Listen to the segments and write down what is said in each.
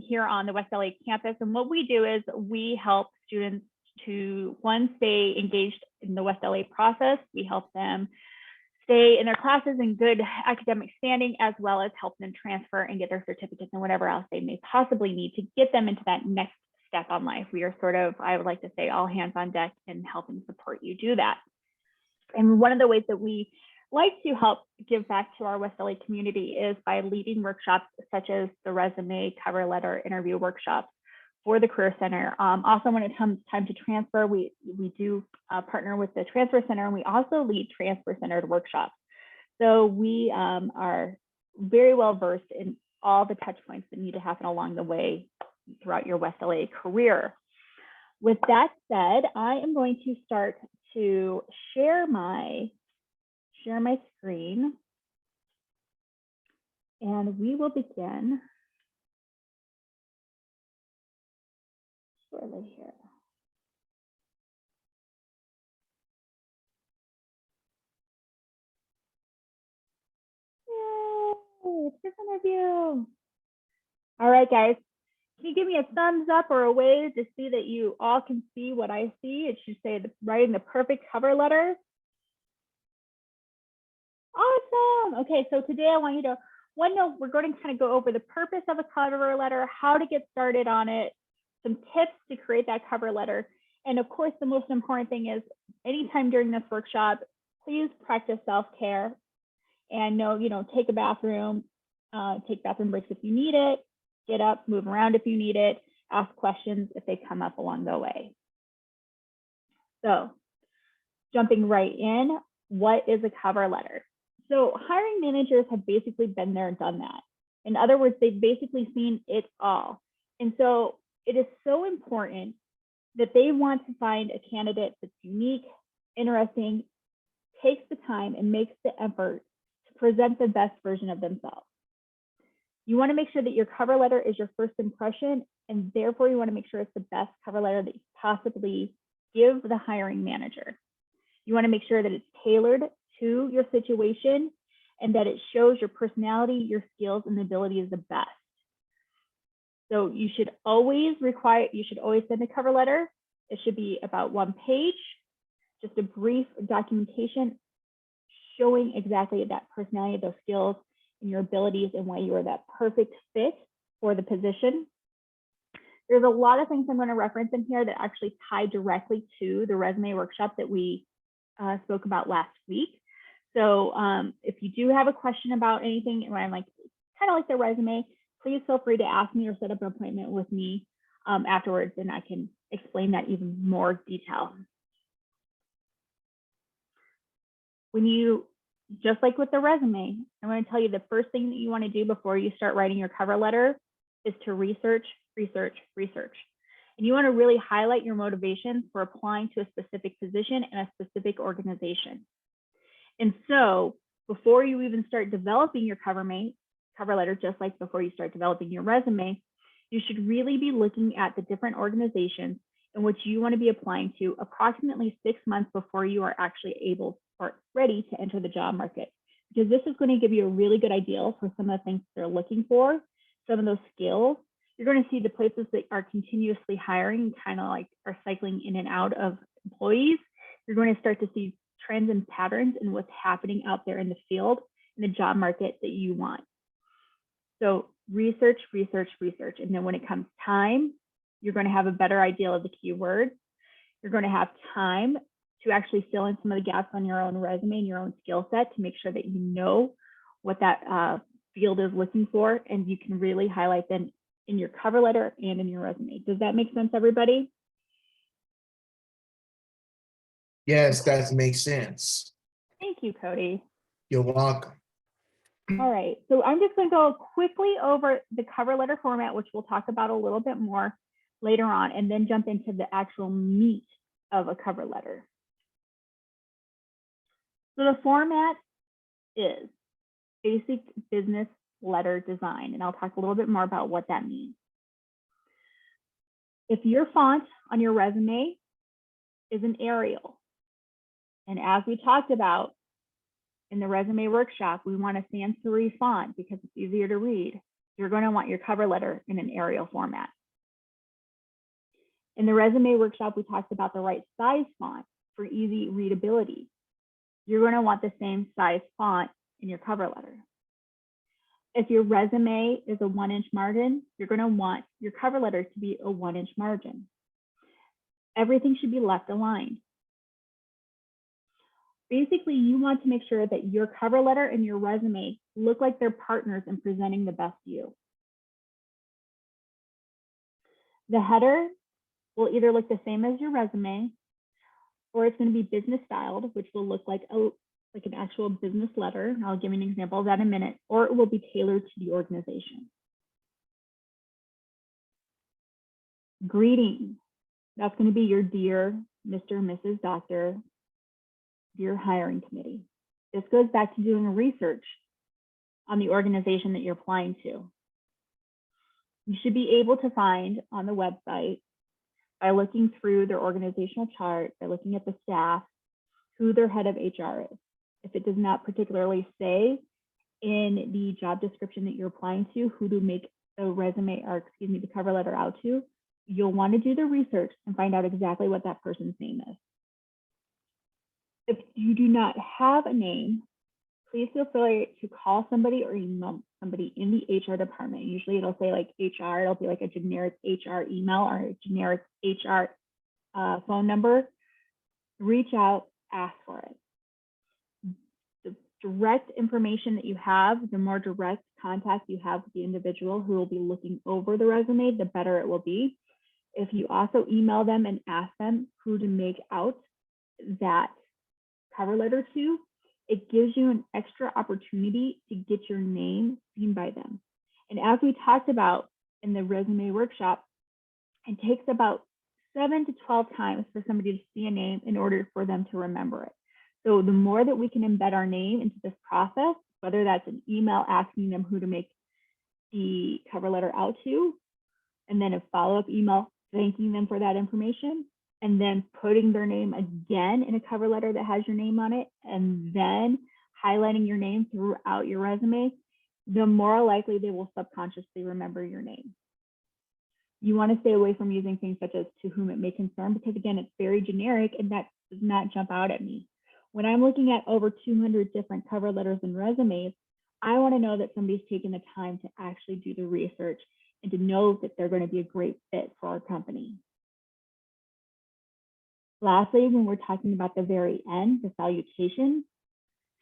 here on the West LA campus. And what we do is we help students to, one, stay engaged in the West LA process. We help them stay in their classes in good academic standing, as well as help them transfer and get their certificates and whatever else they may possibly need to get them into that next step on life. We are sort of, I would like to say, all hands on deck and help and support you do that. And one of the ways that we like to help give back to our West LA community is by leading workshops such as the resume, cover letter, interview workshops for the Career Center. Also, when it comes time to transfer, we do partner with the Transfer Center, and we also lead transfer-centered workshops. So we are very well versed in all the touch points that need to happen along the way throughout your West LA career. With that said, I am going to start to share my screen, and we will begin shortly here. Yay, it's this interview. All right, guys, can you give me a thumbs up or a wave to see that you all can see what I see? It should say writing the perfect cover letter. Awesome. Okay, so today I want you to, we're going to kind of go over the purpose of a cover letter, how to get started on it, some tips to create that cover letter. And of course, the most important thing is anytime during this workshop, please practice self-care and take a bathroom, take bathroom breaks if you need it, get up, move around if you need it, ask questions if they come up along the way. So jumping right in, what is a cover letter? So hiring managers have basically been there and done that. In other words, they've basically seen it all. And so it is so important that they want to find a candidate that's unique, interesting, takes the time and makes the effort to present the best version of themselves. You want to make sure that your cover letter is your first impression, and therefore you want to make sure it's the best cover letter that you possibly give the hiring manager. You want to make sure that it's tailored to your situation and that it shows your personality, your skills, and the ability is the best. So you should always send a cover letter. It should be about 1 page, just a brief documentation showing exactly that personality, those skills, and your abilities and why you are that perfect fit for the position. There's a lot of things I'm going to reference in here that actually tie directly to the resume workshop that we spoke about last week. So if you do have a question about anything, and I'm like, kind of like the resume, please feel free to ask me or set up an appointment with me afterwards, and I can explain that even more detail. When you, just like with the resume, I'm going to tell you the first thing that you want to do before you start writing your cover letter is to research, research, research. And you want to really highlight your motivations for applying to a specific position and a specific organization. And so before you even start developing your cover letter, just like before you start developing your resume, you should really be looking at the different organizations in which you want to be applying to approximately 6 months before you are actually able or ready to enter the job market. Because this is going to give you a really good idea for some of the things they're looking for, some of those skills. You're going to see the places that are continuously hiring, kind of like are cycling in and out of employees. You're going to start to see trends and patterns in what's happening out there in the field, in the job market that you want. So research, research, research. And then when it comes time, you're going to have a better idea of the keywords. You're going to have time to actually fill in some of the gaps on your own resume and your own skill set to make sure that you know what that field is looking for, and you can really highlight them in your cover letter and in your resume. Does that make sense, everybody? Yes, that makes sense. Thank you, Cody. You're welcome. All right, so I'm just going to go quickly over the cover letter format, which we'll talk about a little bit more later on, and then jump into the actual meat of a cover letter. So the format is basic business letter design, and I'll talk a little bit more about what that means. If your font on your resume is an Arial, and as we talked about in the resume workshop, we want a sans serif font because it's easier to read. you're going to want your cover letter in an Arial format. In the resume workshop, we talked about the right size font for easy readability. You're going to want the same size font in your cover letter. If your resume is a 1-inch margin, you're going to want your cover letter to be a 1-inch margin. Everything should be left aligned. Basically, you want to make sure that your cover letter and your resume look like they're partners in presenting the best you. The header will either look the same as your resume, or it's going to be business styled, which will look like an actual business letter. I'll give you an example of that in a minute, or it will be tailored to the organization. Greeting, that's going to be your dear Mr. and Mrs. Doctor, dear hiring committee. This goes back to doing research on the organization that you're applying to. You should be able to find on the website, by looking through their organizational chart, by looking at the staff, who their head of HR is. If it does not particularly say in the job description that you're applying to who to make the resume, or excuse me, the cover letter out to, you'll want to do the research and find out exactly what that person's name is. If you do not have a name, please feel free to call somebody or email somebody in the HR department. Usually it'll say like HR, it'll be like a generic HR email or a generic HR phone number. Reach out, ask for it. The direct information that you have, the more direct contact you have with the individual who will be looking over the resume, the better it will be. If you also email them and ask them who to make out that cover letter to, it gives you an extra opportunity to get your name seen by them. And as we talked about in the resume workshop, it takes about 7 to 12 times for somebody to see a name in order for them to remember it. So the more that we can embed our name into this process, whether that's an email asking them who to make the cover letter out to, and then a follow-up email thanking them for that information, and then putting their name again in a cover letter that has your name on it, and then highlighting your name throughout your resume, the more likely they will subconsciously remember your name. You want to stay away from using things such as to whom it may concern, because again, it's very generic and that does not jump out at me. When I'm looking at over 200 different cover letters and resumes, I want to know that somebody's taken the time to actually do the research and to know that they're going to be a great fit for our company. Lastly, when we're talking about the very end, the salutation,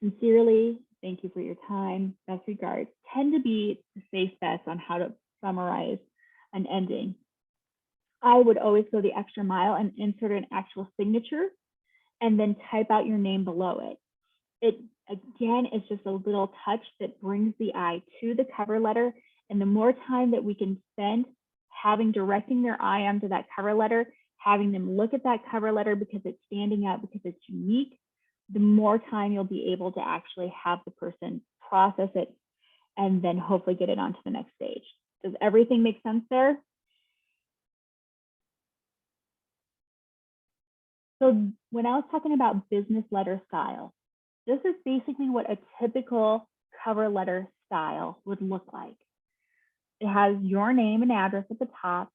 sincerely, thank you for your time, best regards, tend to be the safe bets on how to summarize an ending. I would always go the extra mile and insert an actual signature and then type out your name below it. It, again, is just a little touch that brings the eye to the cover letter. And the more time that we can spend directing their eye onto that cover letter, having them look at that cover letter because it's standing out, because it's unique, the more time you'll be able to actually have the person process it and then hopefully get it onto the next stage. Does everything make sense there? So when I was talking about business letter style, this is basically what a typical cover letter style would look like. It has your name and address at the top,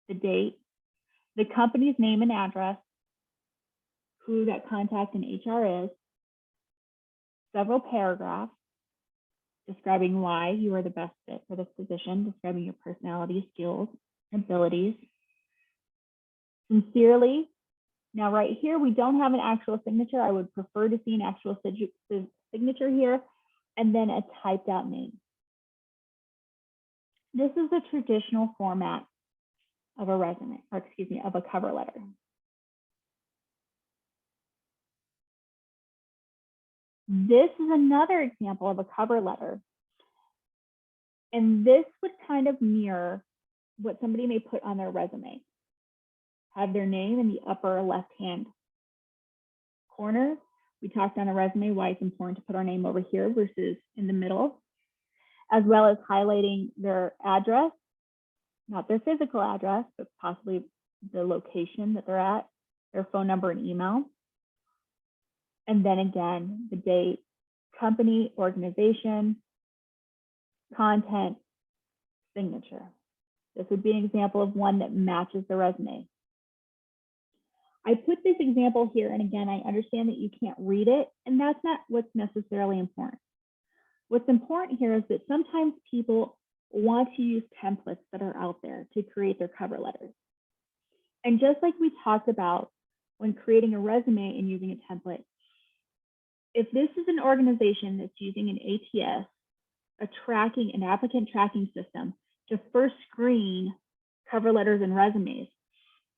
the date, the company's name and address, who that contact in HR is, several paragraphs describing why you are the best fit for this position, describing your personality, skills, abilities. Sincerely. Now right here, we don't have an actual signature. I would prefer to see an actual signature here, and then a typed out name. This is the traditional format of a resume, or excuse me, of a cover letter. This is another example of a cover letter. And this would kind of mirror what somebody may put on their resume. Have their name in the upper left-hand corner. We talked on a resume why it's important to put our name over here versus in the middle, as well as highlighting their address, not their physical address, but possibly the location that they're at, their phone number and email. And then again, the date, company, organization, content, signature. This would be an example of one that matches the resume. I put this example here, and again, I understand that you can't read it, and that's not what's necessarily important. What's important here is that sometimes people want to use templates that are out there to create their cover letters. And just like we talked about when creating a resume and using a template, if this is an organization that's using an ATS, an applicant tracking system to first screen cover letters and resumes,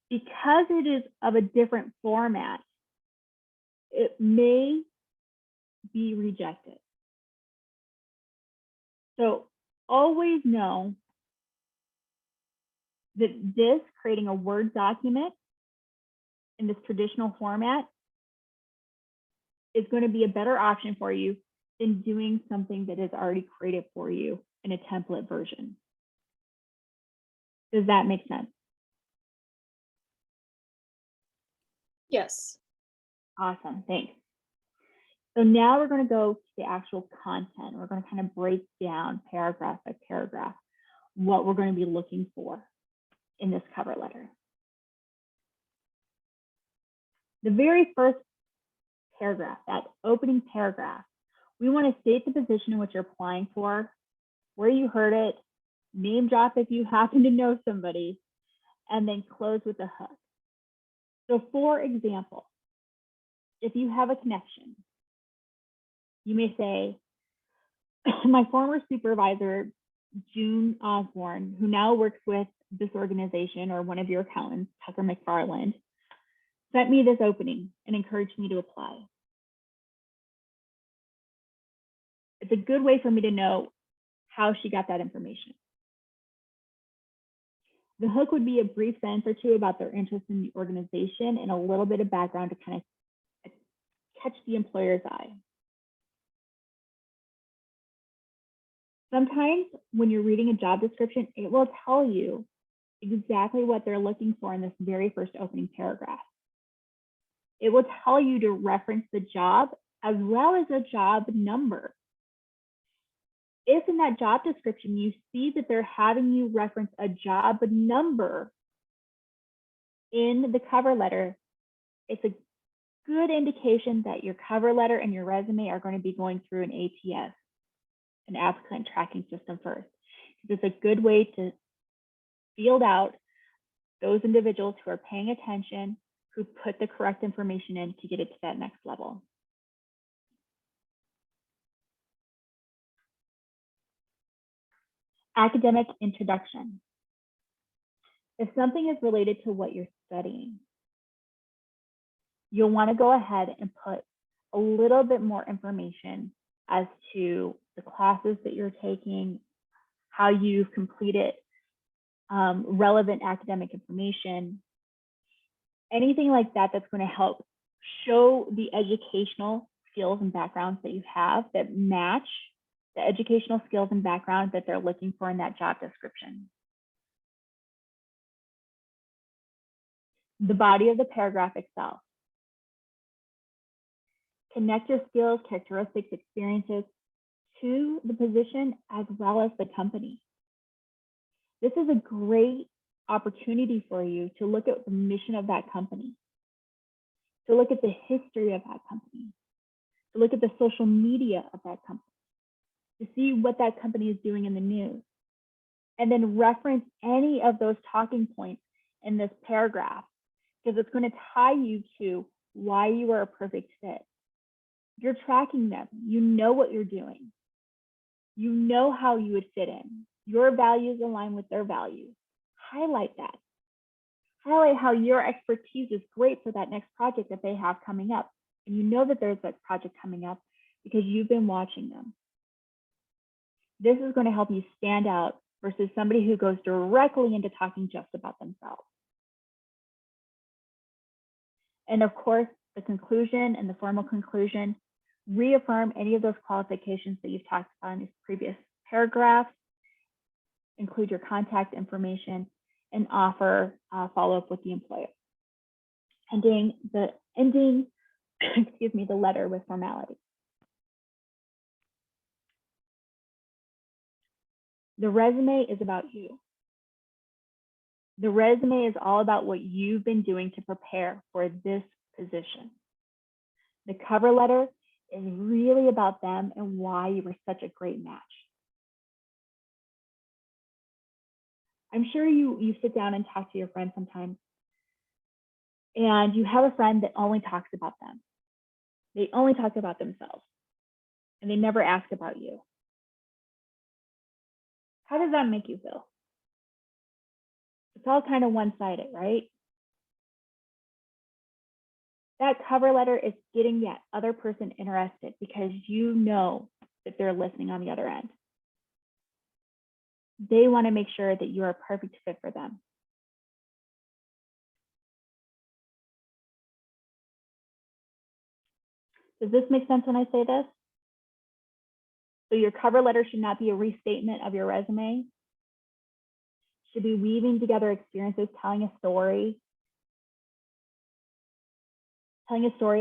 because it is of a different format, it may be rejected. So always know that creating a Word document in this traditional format is going to be a better option for you than doing something that is already created for you in a template version. Does that make sense? Yes. Awesome, thanks. So now we're going to go to the actual content. We're going to kind of break down paragraph by paragraph what we're going to be looking for in this cover letter. The very first paragraph, that opening paragraph, we want to state the position in which you're applying for, where you heard it, name drop if you happen to know somebody, and then close with a hook. So for example, if you have a connection, you may say, my former supervisor, June Osborne, who now works with this organization or one of your accountants, Tucker McFarland, sent me this opening and encouraged me to apply. It's a good way for me to know how she got that information. The hook would be a brief sentence or two about their interest in the organization and a little bit of background to kind of catch the employer's eye. Sometimes when you're reading a job description, it will tell you exactly what they're looking for in this very first opening paragraph. It will tell you to reference the job as well as a job number. If in that job description you see that they're having you reference a job number in the cover letter, it's a good indication that your cover letter and your resume are going to be going through an ATS, an applicant tracking system first. It's a good way to field out those individuals who are paying attention, who put the correct information in to get it to that next level. Academic introduction. If something is related to what you're studying, you'll want to go ahead and put a little bit more information as to the classes that you're taking, how you've completed relevant academic information, anything like that that's going to help show the educational skills and backgrounds that you have that match the educational skills and background that they're looking for in that job description. The body of the paragraph itself. Connect your skills, characteristics, experiences to the position as well as the company. This is a great opportunity for you to look at the mission of that company, to look at the history of that company, to look at the social media of that company, to see what that company is doing in the news, and then reference any of those talking points in this paragraph, because it's going to tie you to why you are a perfect fit. You're tracking them. You know what you're doing. You know how you would fit in. Your values align with their values. Highlight that. Highlight how your expertise is great for that next project that they have coming up. And you know that there's that project coming up because you've been watching them. This is going to help you stand out versus somebody who goes directly into talking just about themselves. And of course, the conclusion and the formal conclusion, reaffirm any of those qualifications that you've talked about in these previous paragraphs, include your contact information, and offer follow-up with the employer. Ending the letter with formality. The resume is about you. The resume is all about what you've been doing to prepare for this position. The cover letter is really about them and why you were such a great match. I'm sure you sit down and talk to your friends sometimes, and you have a friend that only talks about them. They only talk about themselves, and they never ask about you. How does that make you feel? It's all kind of one-sided, right? That cover letter is getting that other person interested because you know that they're listening on the other end. They want to make sure that you're a perfect fit for them. Does this make sense when I say this? So your cover letter should not be a restatement of your resume. It should be weaving together experiences, telling a story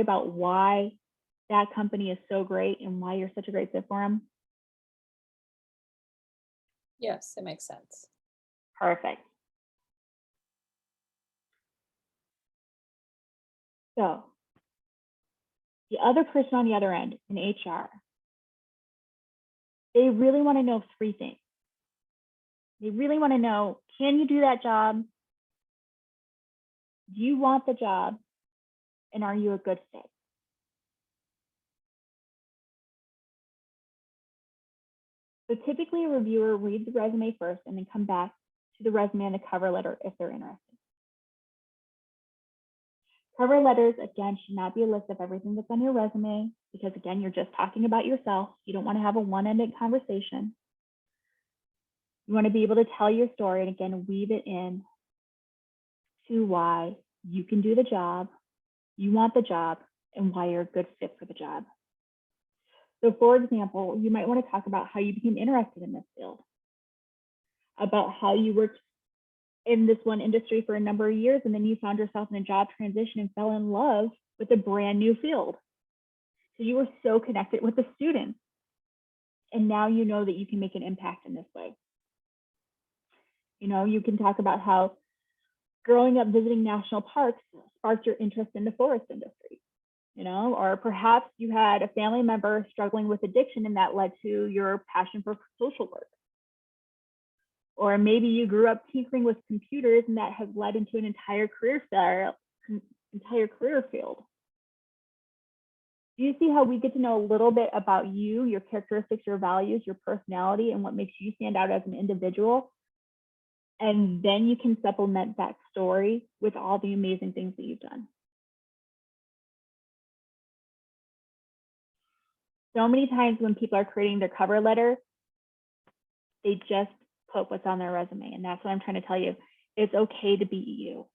about why that company is so great and why you're such a great fit for them. Yes, it makes sense. Perfect. So the other person on the other end in HR, they really want to know 3 things. They really want to know, can you do that job? Do you want the job? And are you a good fit? So typically a reviewer reads the resume first and then come back to the resume and the cover letter if they're interested. Cover letters, again, should not be a list of everything that's on your resume because, again, you're just talking about yourself. You don't want to have a one-ended conversation. You want to be able to tell your story and, again, weave it in to why you can do the job, you want the job, and why you're a good fit for the job. So, for example, you might want to talk about how you became interested in this field, about how you worked in this one industry for a number of years, and then you found yourself in a job transition and fell in love with a brand new field. So you were so connected with the students, and now you know that you can make an impact in this way. You know, you can talk about how growing up visiting national parks sparked your interest in the forest industry, you know, or perhaps you had a family member struggling with addiction and that led to your passion for social work. Or maybe you grew up tinkering with computers and that has led into an entire career field. Do you see how we get to know a little bit about you, your characteristics, your values, your personality, and what makes you stand out as an individual? And then you can supplement that story with all the amazing things that you've done. So many times when people are creating their cover letter, they just put what's on their resume. And that's what I'm trying to tell you. It's okay to be you.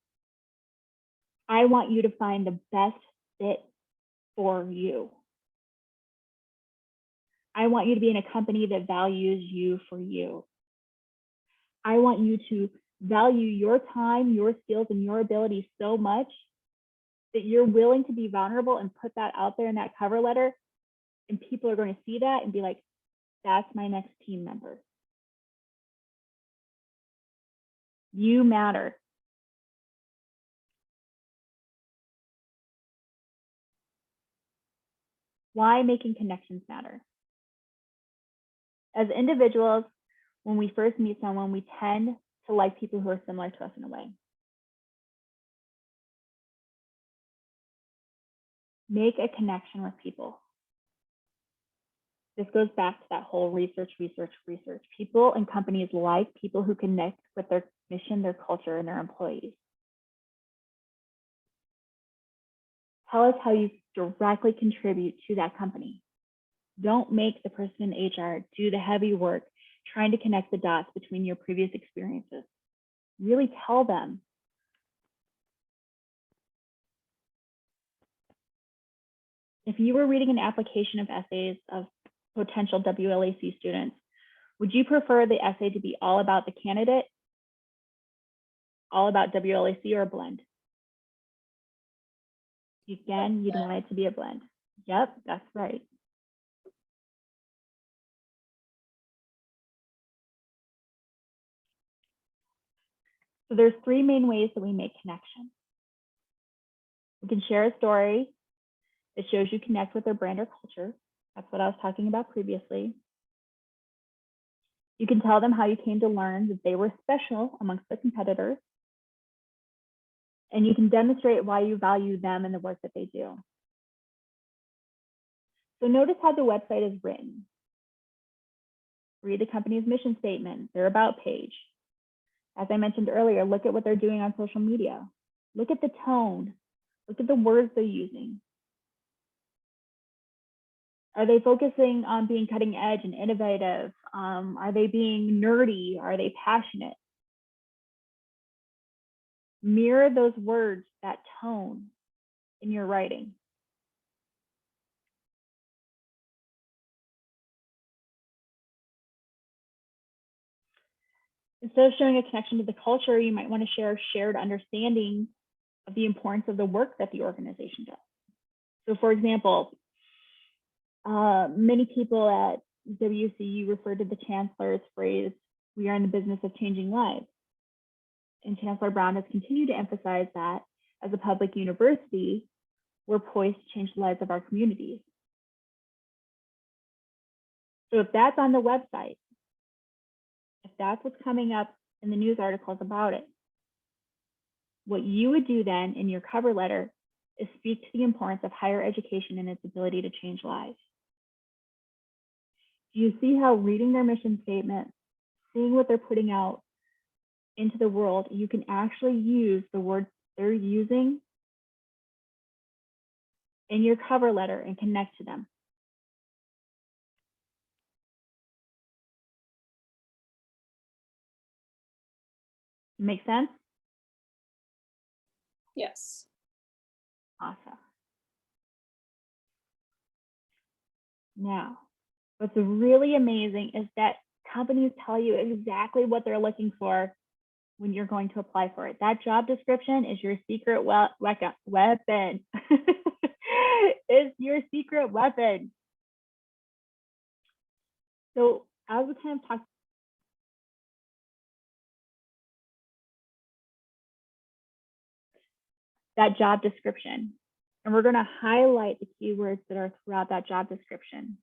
I want you to find the best fit for you. I want you to be in a company that values you for you. I want you to value your time, your skills, and your abilities so much that you're willing to be vulnerable and put that out there in that cover letter. And people are going to see that and be like, that's my next team member. You matter. Why making connections matter? As individuals, when we first meet someone, we tend to like people who are similar to us in a way. Make a connection with people. This goes back to that whole research. People and companies like people who connect with their mission, their culture, and their employees. Tell us how you directly contribute to that company. Don't make the person in HR do the heavy work trying to connect the dots between your previous experiences. Really tell them. If you were reading an application of essays of potential WLAC students, would you prefer the essay to be all about the candidate, all about WLAC, or a blend? Again, you'd want it to be a blend. Yep, that's right. So there's three main ways that we make connections. We can share a story that shows you connect with their brand or culture. That's what I was talking about previously. You can tell them how you came to learn that they were special amongst the competitors. And you can demonstrate why you value them and the work that they do. So notice how the website is written. Read the company's mission statement, their about page. As I mentioned earlier, look at what they're doing on social media. Look at the tone. Look at the words they're using. Are they focusing on being cutting edge and innovative? Are they being nerdy? Are they passionate? Mirror those words, that tone in your writing. Instead of showing a connection to the culture, you might want to share a shared understanding of the importance of the work that the organization does. So for example, many people at WCU refer to the chancellor's phrase, "We are in the business of changing lives." And Chancellor Brown has continued to emphasize that as a public university, we're poised to change the lives of our communities. So if that's on the website, if that's what's coming up in the news articles about it, what you would do then in your cover letter is speak to the importance of higher education and its ability to change lives. Do you see how reading their mission statement, seeing what they're putting out into the world, you can actually use the words they're using in your cover letter and connect to them? Make sense? Yes. Awesome. Now, what's really amazing is that companies tell you exactly what they're looking for when you're going to apply for it. That job description is your secret weapon. It's your secret weapon. So as we kind of talked, that job description, and we're going to highlight the keywords that are throughout that job description.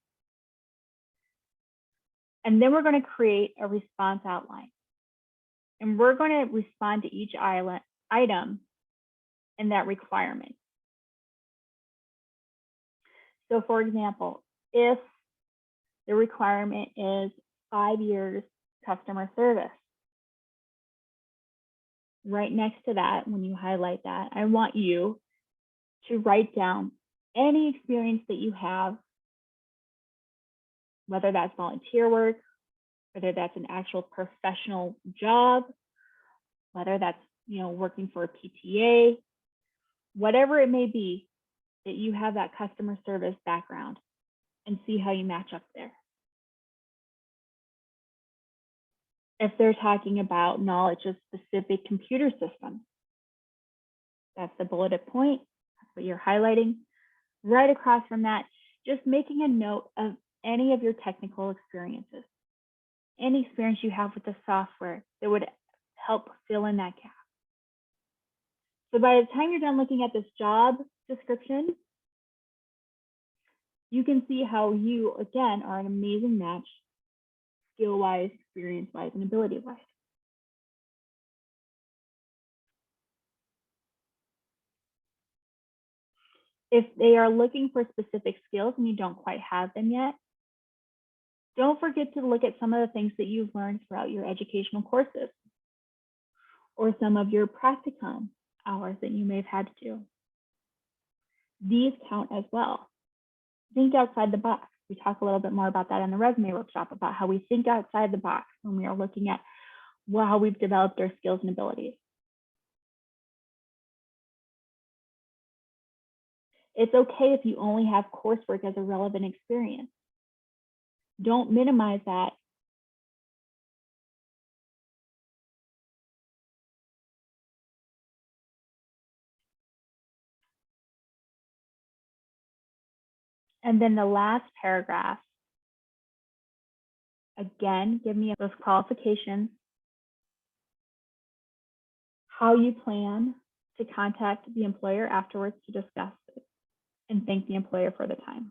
And then we're going to create a response outline. And we're going to respond to each item in that requirement. So for example, if the requirement is 5 years customer service, right next to that, when you highlight that, I want you to write down any experience that you have, whether that's volunteer work, whether that's an actual professional job, whether that's working for a PTA, whatever it may be, that you have that customer service background, and see how you match up there. If they're talking about knowledge of specific computer systems, that's the bulleted point, that's what you're highlighting. Right across from that, just making a note of any of your technical experiences, any experience you have with the software that would help fill in that gap. So by the time you're done looking at this job description, you can see how you, again, are an amazing match, skill-wise, experience-wise, and ability-wise. If they are looking for specific skills and you don't quite have them yet, don't forget to look at some of the things that you've learned throughout your educational courses or some of your practicum hours that you may have had to do. These count as well. Think outside the box. We talk a little bit more about that in the resume workshop, about how we think outside the box when we are looking at how we've developed our skills and abilities. It's okay if you only have coursework as a relevant experience. Don't minimize that. And then the last paragraph, again, give me those qualifications how you plan to contact the employer afterwards to discuss it and thank the employer for the time.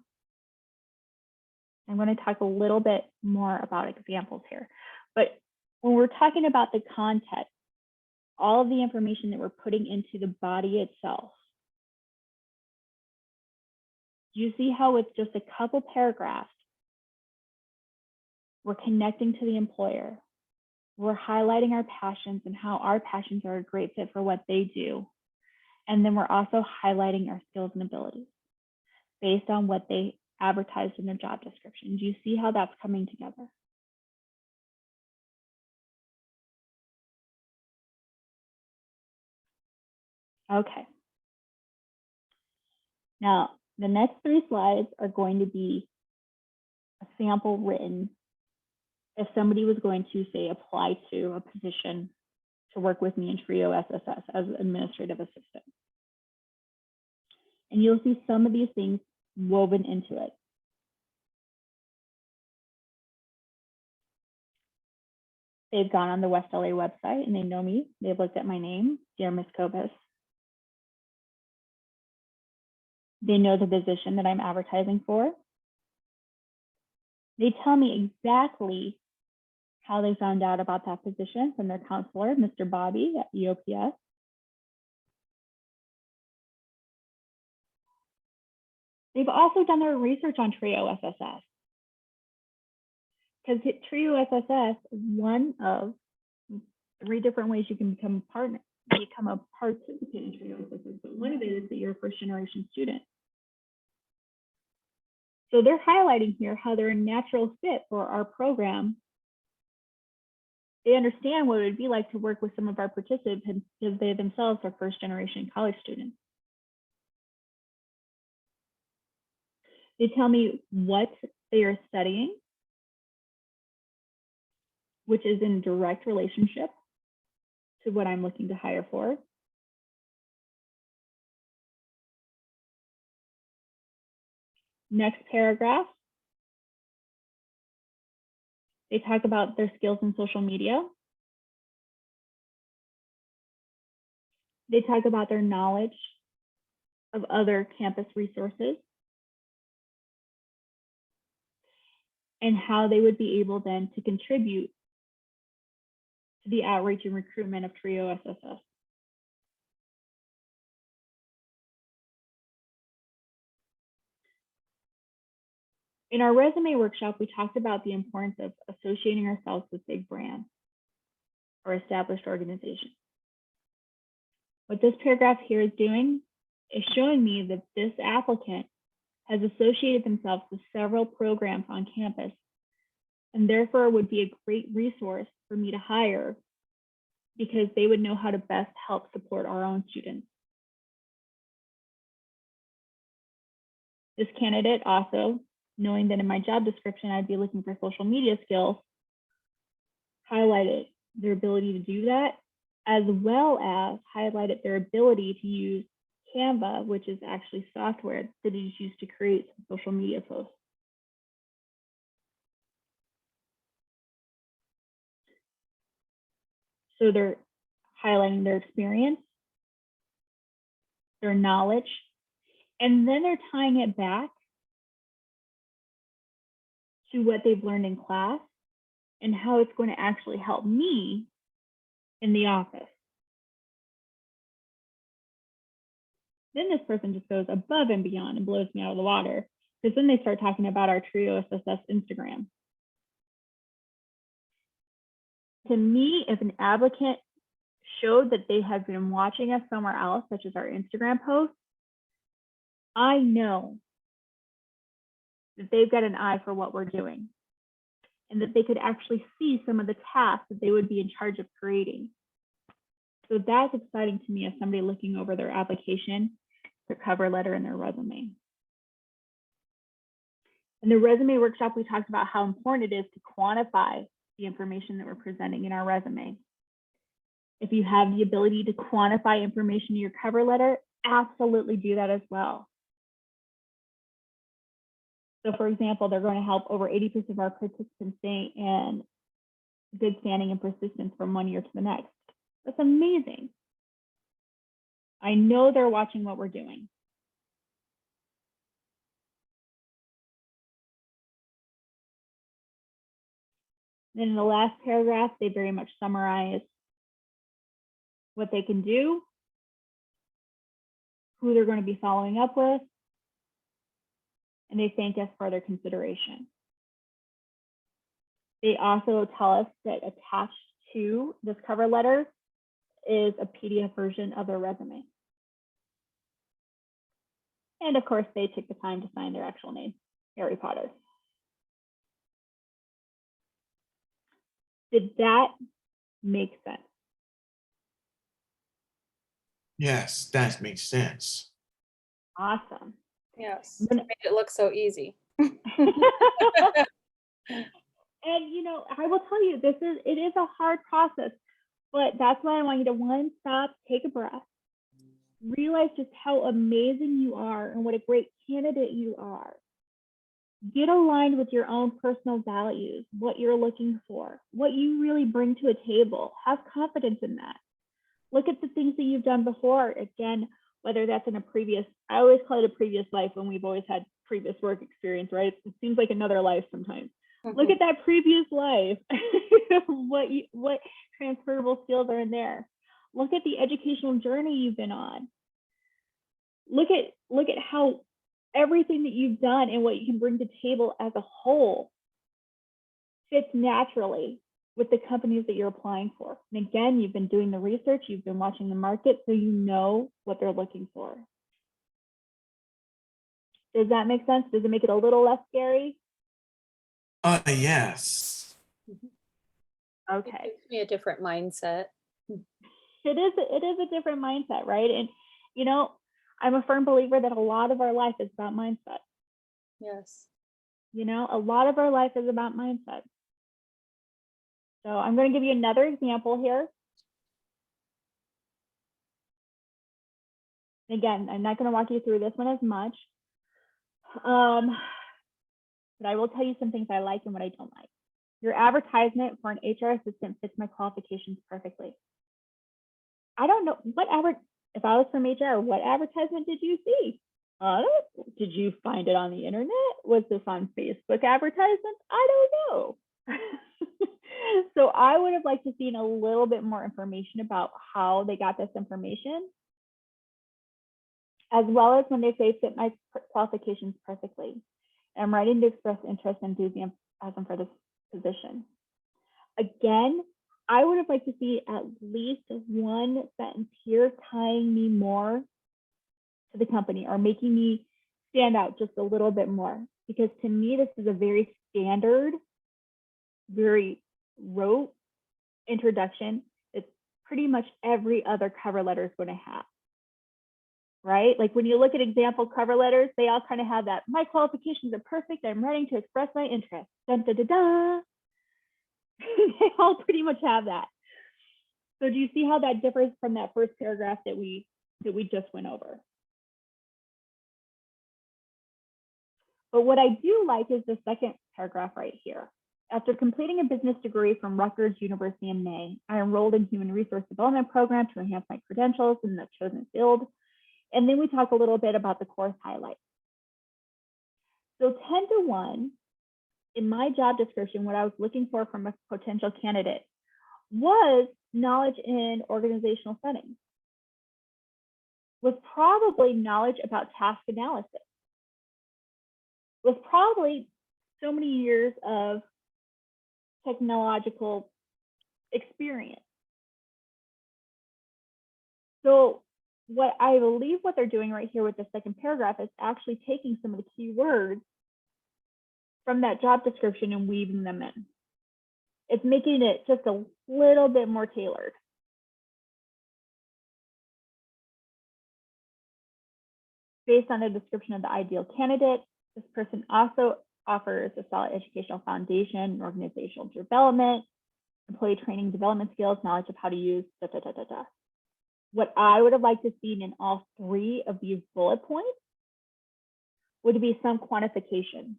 I'm going to talk a little bit more about examples here, but when we're talking about the content, all of the information that we're putting into the body itself, you see how with just a couple paragraphs, we're connecting to the employer. We're highlighting our passions and how our passions are a great fit for what they do. And then we're also highlighting our skills and abilities based on what they advertised in their job description. Do you see how that's coming together? Okay. Now, the next 3 slides are going to be a sample written if somebody was going to, say, apply to a position to work with me in TRIO SSS as an administrative assistant. And you'll see some of these things woven into it. They've gone on the West LA website and they know me. They've looked at my name, Dear Ms. Kobus. They know the position that I'm advertising for. They tell me exactly how they found out about that position from their counselor, Mr. Bobby at EOPS. They've also done their research on TRIO SSS. Because TRIO SSS is one of 3 different ways you can become a partner, become a participant in TRIO SSS. But one of it is that you're a first-generation student. So they're highlighting here how they're a natural fit for our program. They understand what it would be like to work with some of our participants because they themselves are first-generation college students. They tell me what they are studying, which is in direct relationship to what I'm looking to hire for. Next paragraph, they talk about their skills in social media. They talk about their knowledge of other campus resources and how they would be able then to contribute to the outreach and recruitment of TRIO SSS. In our resume workshop, we talked about the importance of associating ourselves with big brands or established organizations. What this paragraph here is doing is showing me that this applicant has associated themselves with several programs on campus and therefore would be a great resource for me to hire because they would know how to best help support our own students. This candidate also, knowing that in my job description, I'd be looking for social media skills, highlighted their ability to do that, as well as highlighted their ability to use Canva, which is actually software that is used to create social media posts. So they're highlighting their experience, their knowledge, and then they're tying it back to what they've learned in class and how it's going to actually help me in the office. Then this person just goes above and beyond and blows me out of the water, because then they start talking about our TRIO SSS Instagram. To me, if an applicant showed that they had been watching us somewhere else, such as our Instagram posts, I know that they've got an eye for what we're doing and that they could actually see some of the tasks that they would be in charge of creating. So that's exciting to me as somebody looking over their application, their cover letter, and their resume. In the resume workshop, we talked about how important it is to quantify the information that we're presenting in our resume. If you have the ability to quantify information in your cover letter, absolutely do that as well. So for example, they're going to help over 80% of our participants stay in good standing and persistence from one year to the next. That's amazing. I know they're watching what we're doing. Then in the last paragraph, they very much summarize what they can do, who they're going to be following up with, and they thank us for their consideration. They also tell us that attached to this cover letter is a PDF version of their resume. And of course, they took the time to sign their actual name, Harry Potter. Did that make sense? Yes, that makes sense. Awesome. Yes, I'm it gonna- made it look so easy. And you know, I will tell you, it is a hard process, but that's why I want you to one, stop, take a breath, realize just how amazing you are and what a great candidate you are. Get aligned with your own personal values, what you're looking for, what you really bring to a table. Have confidence in that. Look at the things that you've done before. Again, whether that's in a previous, I always call it a previous life when we've always had previous work experience, right? It seems like another life sometimes. Look at that previous life. what transferable skills are in there? Look at the educational journey you've been on. Look at how everything that you've done and what you can bring to the table as a whole fits naturally with the companies that you're applying for. And again, you've been doing the research, you've been watching the market, so you know what they're looking for. Does that make sense? Does it make it a little less scary? Yes. Okay. It gives me a different mindset. It is a different mindset, right? And you know, I'm a firm believer that a lot of our life is about mindset. Yes. You know, a lot of our life is about mindset. So I'm going to give you another example here. Again, I'm not going to walk you through this one as much. But I will tell you some things I like and what I don't like. Your advertisement for an HR assistant fits my qualifications perfectly. I don't know if I was from HR, what advertisement did you see? Did you find it on the internet? Was this on Facebook advertisements? I don't know. So I would have liked to see a little bit more information about how they got this information, as well as when they say fit my qualifications perfectly. I'm writing to express interest and enthusiasm for this position. Again, I would have liked to see at least one sentence here tying me more to the company or making me stand out just a little bit more. Because to me, this is a very standard, very rote introduction that pretty much every other cover letter is going to have. Right? Like when you look at example cover letters, they all kind of have that, my qualifications are perfect, I'm writing to express my interest. Dun, dun, dun, dun. They all pretty much have that. So do you see how that differs from that first paragraph that we just went over? But what I do like is the second paragraph right here. After completing a business degree from Rutgers University in May, I enrolled in human resource development program to enhance my credentials in the chosen field. And then we talk a little bit about the course highlights. So 10-to-1, in my job description, what I was looking for from a potential candidate was knowledge in organizational settings, was probably knowledge about task analysis, was probably so many years of technological experience. So what I believe what they're doing right here with the second paragraph is actually taking some of the key words from that job description and weaving them in. It's making it just a little bit more tailored. Based on a description of the ideal candidate, this person also offers a solid educational foundation, organizational development, employee training, development skills, knowledge of how to use da, da, da, da, da. What I would have liked to see in all three of these bullet points would be some quantification.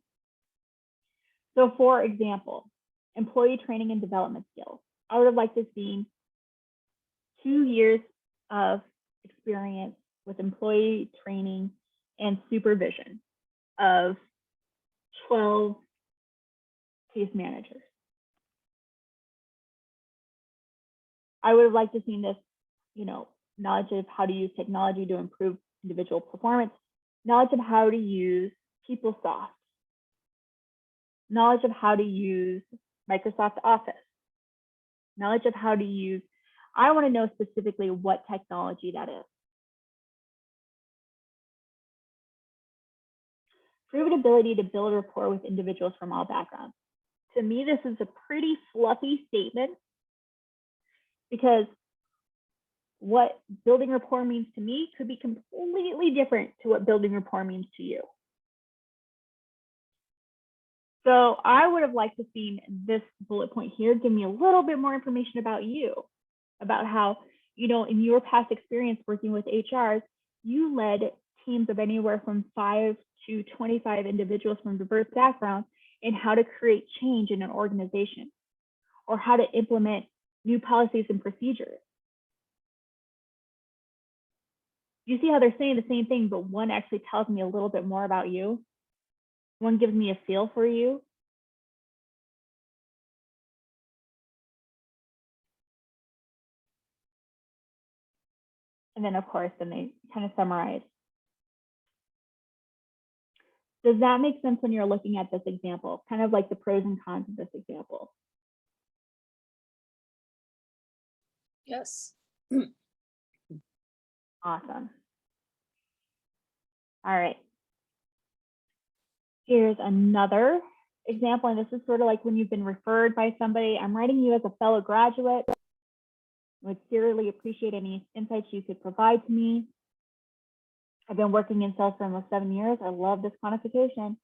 So for example, employee training and development skills. I would have liked to see 2 years of experience with employee training and supervision of 12 case managers. I would have liked to see this, knowledge of how to use technology to improve individual performance, knowledge of how to use PeopleSoft, knowledge of how to use Microsoft Office, knowledge of how to use, I want to know specifically what technology that is. Proven ability to build rapport with individuals from all backgrounds. To me, this is a pretty fluffy statement because what building rapport means to me could be completely different to what building rapport means to you. So I would have liked to see this bullet point here give me a little bit more information about you, about how, in your past experience working with HRs, you led teams of anywhere from 5 to 25 individuals from diverse backgrounds in how to create change in an organization or how to implement new policies and procedures. You see how they're saying the same thing, but one actually tells me a little bit more about you. One gives me a feel for you. And then, of course, then they kind of summarize. Does that make sense when you're looking at this example? Kind of like the pros and cons of this example. Yes. Awesome. All right. Here's another example, and this is sort of like when you've been referred by somebody. I'm writing you as a fellow graduate. I would sincerely appreciate any insights you could provide to me. I've been working in sales for almost 7 years. I love this quantification.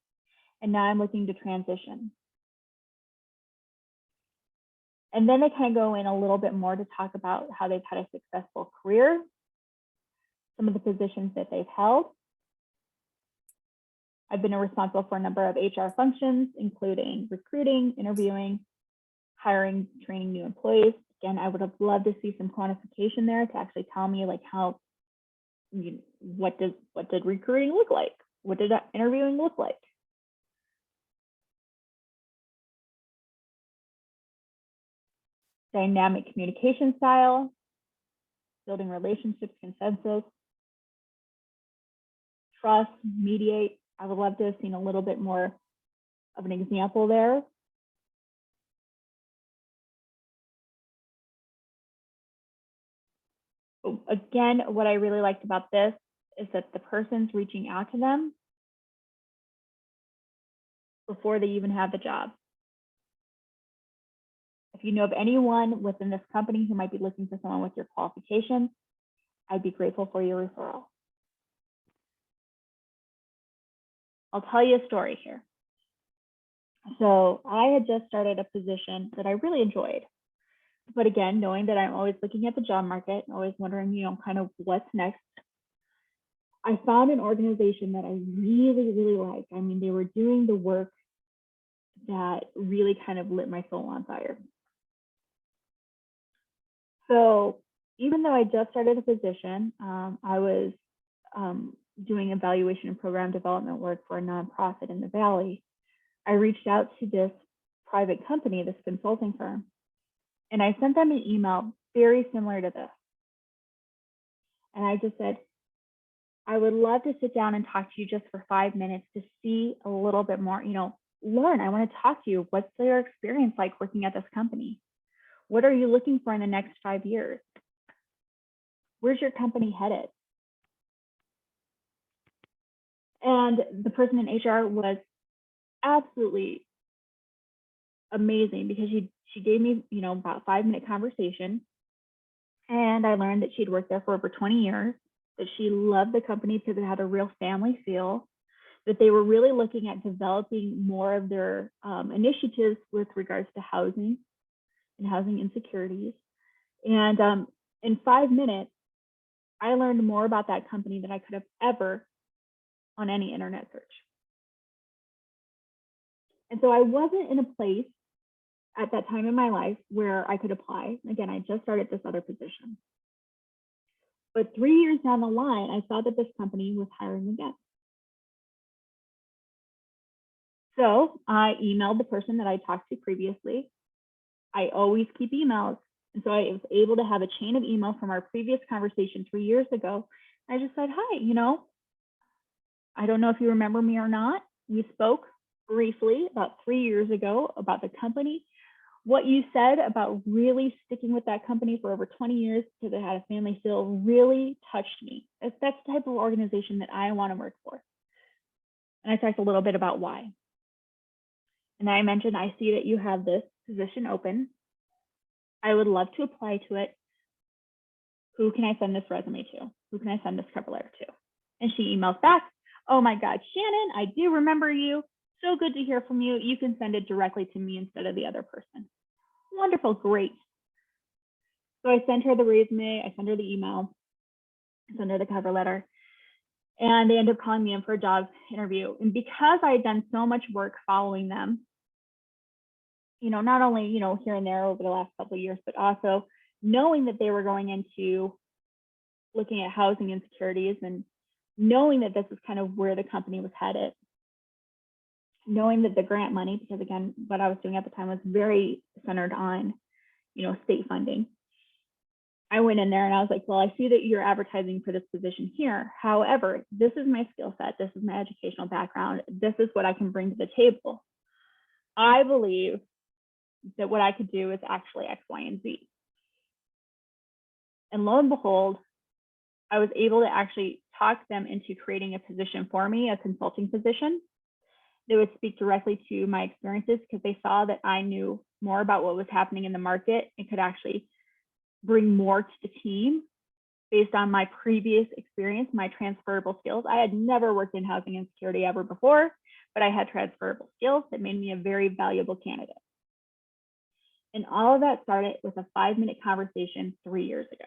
And now I'm looking to transition. And then they kind of go in a little bit more to talk about how they've had a successful career, some of the positions that they've held. I've been responsible for a number of HR functions, including recruiting, interviewing, hiring, training new employees. Again, I would have loved to see some quantification there to actually tell me like how, what did recruiting look like? What did that interviewing look like? Dynamic communication style, building relationships, consensus, trust, mediate. I would love to have seen a little bit more of an example there. Again, what I really liked about this is that the person's reaching out to them before they even have the job. If you know of anyone within this company who might be looking for someone with your qualifications, I'd be grateful for your referral. I'll tell you a story here. So I had just started a position that I really enjoyed. But again, knowing that I'm always looking at the job market, always wondering, kind of what's next, I found an organization that I really, really liked. I mean, they were doing the work that really kind of lit my soul on fire. So even though I just started a position, I was doing evaluation and program development work for a nonprofit in the Valley. I reached out to this private company, this consulting firm, and I sent them an email very similar to this. And I just said, I would love to sit down and talk to you just for 5 minutes to see a little bit more, learn. I want to talk to you. What's your experience like working at this company? What are you looking for in the next 5 years? Where's your company headed? And the person in HR was absolutely amazing because she gave me, about 5-minute conversation. And I learned that she'd worked there for over 20 years, that she loved the company because it had a real family feel, that they were really looking at developing more of their initiatives with regards to housing and housing insecurities. And in 5 minutes, I learned more about that company than I could have ever on any internet search. And so I wasn't in a place at that time in my life where I could apply. Again, I just started this other position. But 3 years down the line, I saw that this company was hiring again. So I emailed the person that I talked to previously. I always keep emails. And so I was able to have a chain of email from our previous conversation 3 years ago. I just said, hi, I don't know if you remember me or not. We spoke briefly about 3 years ago about the company. What you said about really sticking with that company for over 20 years because it had a family feel really touched me. That's the type of organization that I want to work for. And I talked a little bit about why. And I mentioned, I see that you have this position open. I would love to apply to it. Who can I send this resume to? Who can I send this cover letter to? And she emails back, oh my God, Shannon, I do remember you. So good to hear from you. You can send it directly to me instead of the other person. Wonderful, great. So I sent her the resume, I sent her the email, I sent her the cover letter, and they ended up calling me in for a job interview. And because I had done so much work following them, not only, here and there over the last couple of years, but also knowing that they were going into looking at housing insecurities and knowing that this is kind of where the company was headed, knowing that the grant money, because again, what I was doing at the time was very centered on, state funding. I went in there and I was like, well, I see that you're advertising for this position here. However, this is my skill set. This is my educational background. This is what I can bring to the table. I believe that what I could do is actually X, Y, and Z. And lo and behold, I was able to actually talk them into creating a position for me, a consulting position. They would speak directly to my experiences because they saw that I knew more about what was happening in the market and could actually bring more to the team based on my previous experience, my transferable skills. I had never worked in housing insecurity ever before, but I had transferable skills that made me a very valuable candidate. And all of that started with a 5-minute conversation 3 years ago.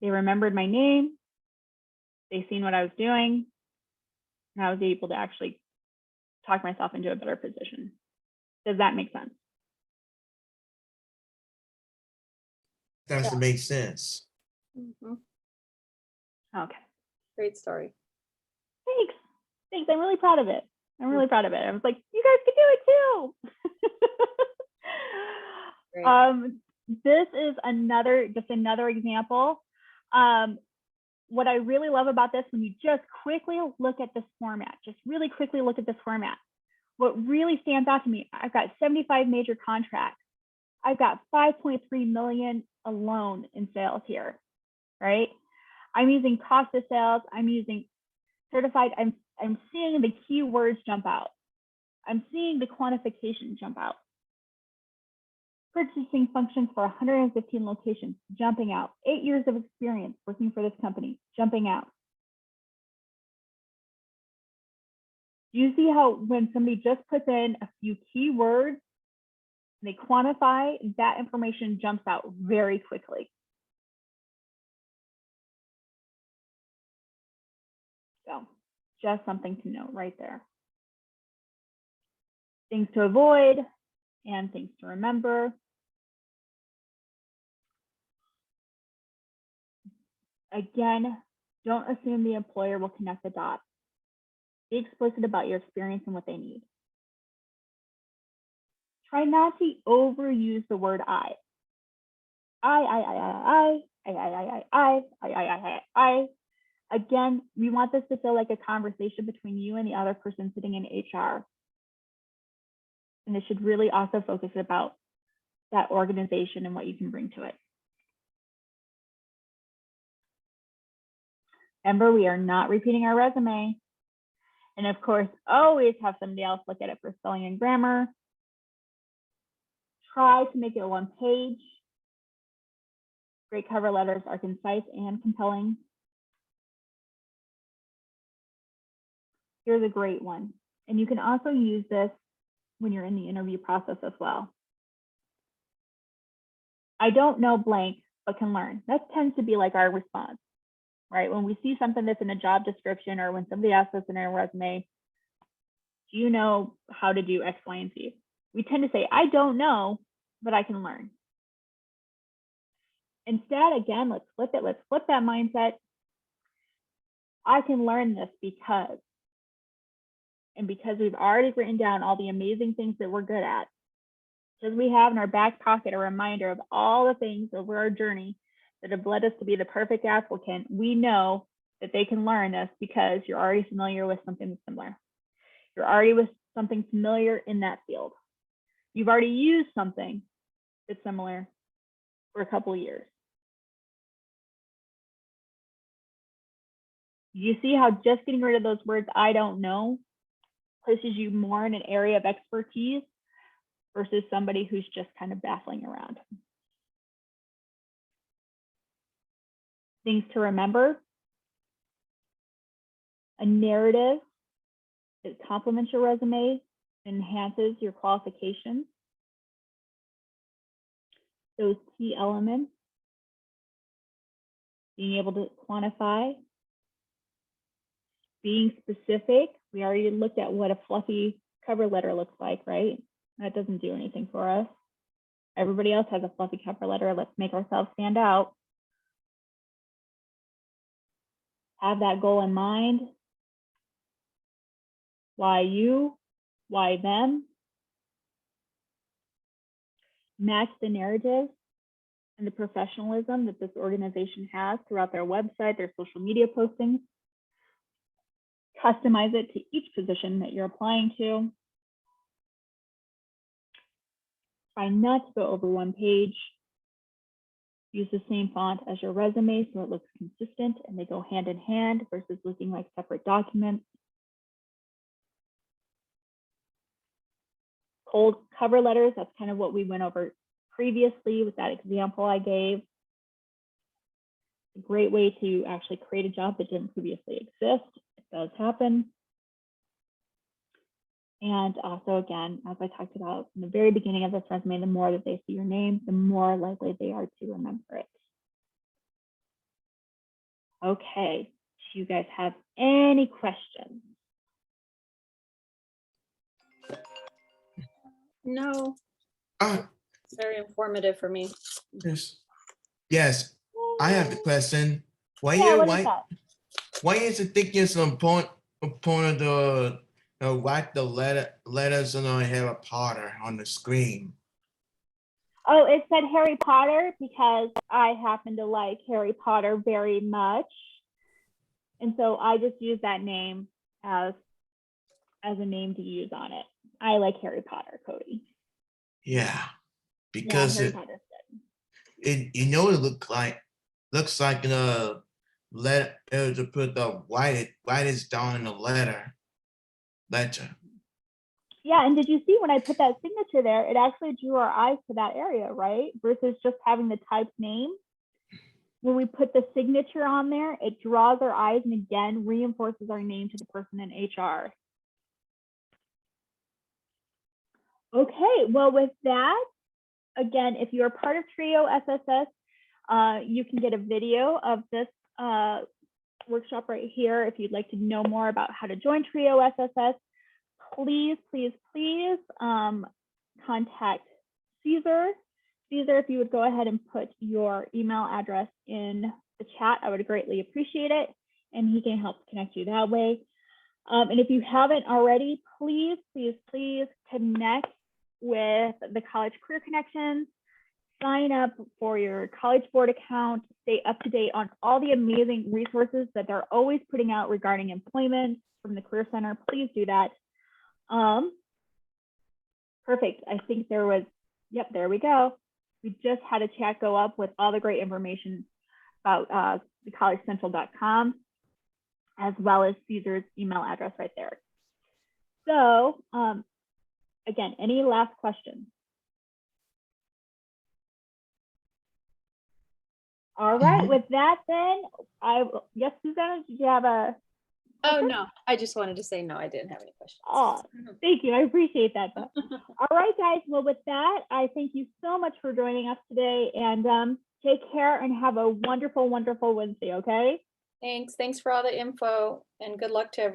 They remembered my name. They seen what I was doing. And I was able to actually talk myself into a better position. Does that make sense? Does it make sense? Mhm. Okay. Great story. Thanks. Thanks. I'm really proud of it. I'm really proud of it. I was like, you guys can do it too. Great. This is just another example. What I really love about this, when you just quickly look at this format, what really stands out to me, I've got 75 major contracts. I've got 5.3 million alone in sales here, right? I'm using cost of sales. I'm using certified. I'm seeing the keywords jump out. I'm seeing the quantification jump out. Purchasing functions for 115 locations, jumping out. 8 years of experience working for this company, jumping out. Do you see how when somebody just puts in a few keywords, they quantify, that information jumps out very quickly? So just something to note right there. Things to avoid and things to remember. Again, don't assume the employer will connect the dots. Be explicit about your experience and what they need. Try not to overuse the word I. Again, we want this to feel like a conversation between you and the other person sitting in HR. And it should really also focus about that organization and what you can bring to it. Remember, we are not repeating our resume. And of course, always have somebody else look at it for spelling and grammar. Try to make it 1 page. Great cover letters are concise and compelling. Here's a great one. And you can also use this when you're in the interview process as well. I don't know blank, but can learn. That tends to be like our response, right? When we see something that's in a job description or when somebody asks us in our resume, do you know how to do X, Y, and Z? We tend to say, I don't know, but I can learn. Instead, again, let's flip it. Let's flip that mindset. I can learn this because, and because we've already written down all the amazing things that we're good at, because we have in our back pocket a reminder of all the things over our journey that have led us to be the perfect applicant, we know that they can learn this because you're already familiar with something similar. You're already with something familiar in that field. You've already used something that's similar for a couple of years. You see how just getting rid of those words, I don't know, places you more in an area of expertise versus somebody who's just kind of baffling around. Things to remember: a narrative that complements your resume, enhances your qualifications. Those key elements: being able to quantify, being specific. We already looked at what a fluffy cover letter looks like, right? That doesn't do anything for us. Everybody else has a fluffy cover letter. Let's make ourselves stand out. Have that goal in mind. Why you? Why them? Match the narrative and the professionalism that this organization has throughout their website, their social media postings. Customize it to each position that you're applying to. Try not to go over one page. Use the same font as your resume so it looks consistent and they go hand in hand versus looking like separate documents. Cold cover letters, that's kind of what we went over previously with that example I gave. A great way to actually create a job that didn't previously exist. It does happen. And also, again, as I talked about in the very beginning of this resume, the more that they see your name, the more likely they are to remember it. Okay, do you guys have any questions? No, Ah, it's very informative for me. yes. Yes, I have the question. Yeah, what is that? Why is it taking some point of the write the letters on Harry Potter on the screen? Oh, it said Harry Potter because I happen to like Harry Potter very much. And so I just use that name as a name to use on it. I like Harry Potter, Cody. Yeah, because Harry Potter's good. it looks like a letter to put the write it down in the letter. Yeah, and did you see when I put that signature there, it actually drew our eyes to that area, right? Versus just having the typed name. When we put the signature on there, it draws our eyes and again reinforces our name to the person in HR. Okay, well with that, again, if you're part of Trio SSS, you can get a video of this workshop right here. If you'd like to know more about how to join Trio SSS, please, please, please contact Caesar. Caesar, if you would go ahead and put your email address in the chat, I would greatly appreciate it. And he can help connect you that way. And if you haven't already, please, please, please connect with the College Career Connections. Sign up for your College Board account. Stay up to date on all the amazing resources that they're always putting out regarding employment from the Career Center. Please do that. Perfect. I think there was, yep, there we go. We just had a chat go up with all the great information about thecollegecentral.com, as well as Caesar's email address right there. So again, any last questions? All right, with that then, yes, Susanna, did you have a? Oh, no, I just wanted to say, no, I didn't have any questions. Oh, thank you. I appreciate that. All right, guys. Well, with that, I thank you so much for joining us today and take care and have a wonderful, wonderful Wednesday, okay? Thanks for all the info and good luck to everyone.